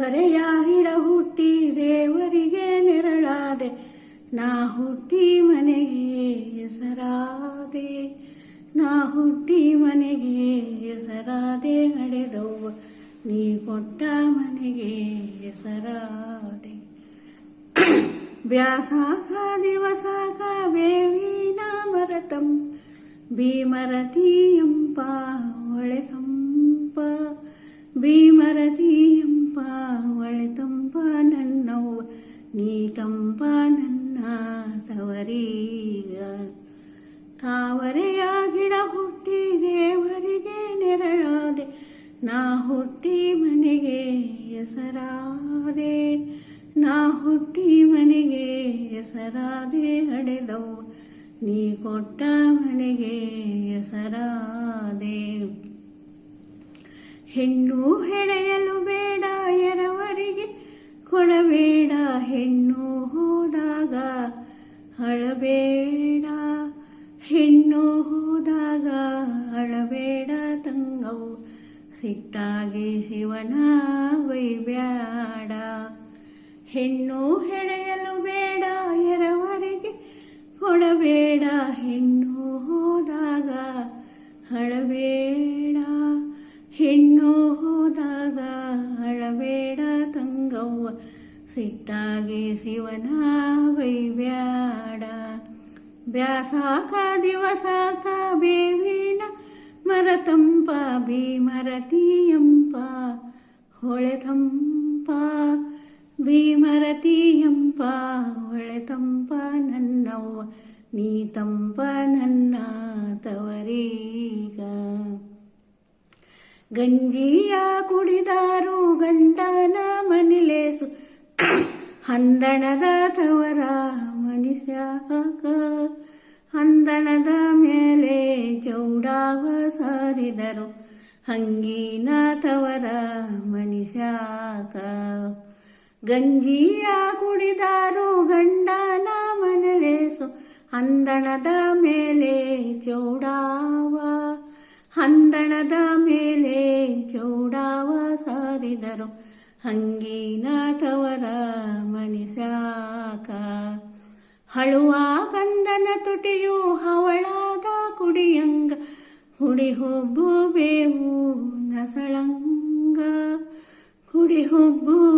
ತಾವರೆಯ ಹಿಡ ಹುಟ್ಟಿ ದೇವರಿಗೆ ನೆರಳಾದೆ, ನಾ ಹುಟ್ಟಿ ಮನೆಗೆ ಹೆಸರಾದೆ, ನಾ ಹುಟ್ಟಿ ಮನೆಗೆ ಹೆಸರಾದೆ, ನಡೆದವ್ವ ನೀ ಕೊಟ್ಟ ಮನೆಗೆ ಹೆಸರಾದೆ. ಬ್ಯಾಸಾಕ ದಿವಸಾಕ ಬೇವಿನ ಮರತಂ ಭೀಮರತಿಯಂಪ ಒಳೆತಂಪ, ಭೀಮರತಿಯಂಪ ಒಳೆತಂಪ ನನ್ನವ್ವ ನೀ ತಂಪ ನನ್ನ ತವರೀಗ. ತಾವರೆಯ ಗಿಡ ಹುಟ್ಟಿ ದೇವರಿಗೆ ನೆರಳಾದೆ, ನಾ ಹುಟ್ಟಿ ಮನೆಗೆ ಹೆಸರಾದೆ, ನಾ ಹುಟ್ಟಿ ಮನೆಗೆ ಹೆಸರಾದೆ, ಹಡೆದವ್ವ ನೀ ಕೊಟ್ಟ ಮನೆಗೆ ಹೆಸರಾದೆ. ಹೆಣ್ಣು ಹೆಳೆಯಲು ಬೇಡ ಎರವರಿಗೆ ಕೊಡಬೇಡ, ಹೆಣ್ಣು ಹೋದಾಗ ಅಳಬೇಡ, ಹೆಣ್ಣು ಹೋದಾಗ ಅಳಬೇಡ ತಂಗವ್ವ ಸಿಟ್ಟಾಗಿ ಶಿವನ ಬೈಬ್ಯಾಡ. ಹೆಣ್ಣು ಹೆಳೆಯಲು ಬೇಡ ಎರವರಿಗೆ ಕೊಡಬೇಡ, ಹೆಣ್ಣು ಹೋದಾಗ ಅಳಬೇಡ, ಹೆಣ್ಣು ಹೋದಾಗ ಅಳಬೇಡ ತಂಗವ್ವ ಸಿಟ್ಟಾಗಿ ಶಿವನ ಬೈಬ್ಯಾಡ. ಬ್ಯಾಸಾಕ ದಿವಸಾಕ ಬೇವಿನ ಮರತಂಪ ಭೀಮರತಿಯಂಪ ಹೊಳೆತಂಪ, ಭೀಮರತಿಯಂಪ ಹೊಳೆತಂಪ ನನ್ನವ್ವ ನೀ ತಂಪ ನನ್ನ ತವರೀಗ. ಗಂಜಿಯ ಕುಡಿದಾರು ಗಂಡನ ಮನಿಲೇಸು, ಹಂದಣದ ತವರ ಮನಿಸ್ಯಾಕ, ಹಂದಣದ ಮೇಲೆ ಚೌಡಾವ ಸಾರಿದರು ಹಂಗಿನ ತವರ ಮನಿಸ್ಯಾಕ. ಗಂಜಿಯ ಕುಡಿದಾರು ಗಂಡನ ಮನಲೇಸು, ಹಂದಣದ ಮೇಲೆ ಚೌಡಾವ, ಹಂದಣದ ಮೇಲೆ ಚೌಡಾವ ಸಾರಿದರು ಹಂಗಿನ ತವರ ಮನಿಸ್ಯಾಕ. ಹಳುವ ಕಂದನ ತುಟಿಯು ಹವಳಾದ ಕುಡಿಯಂಗ, ಹುಡಿ ಹುಬ್ಬು ಬೇವು ನಸಳಂಗ, ಹುಡಿ ಹುಬ್ಬು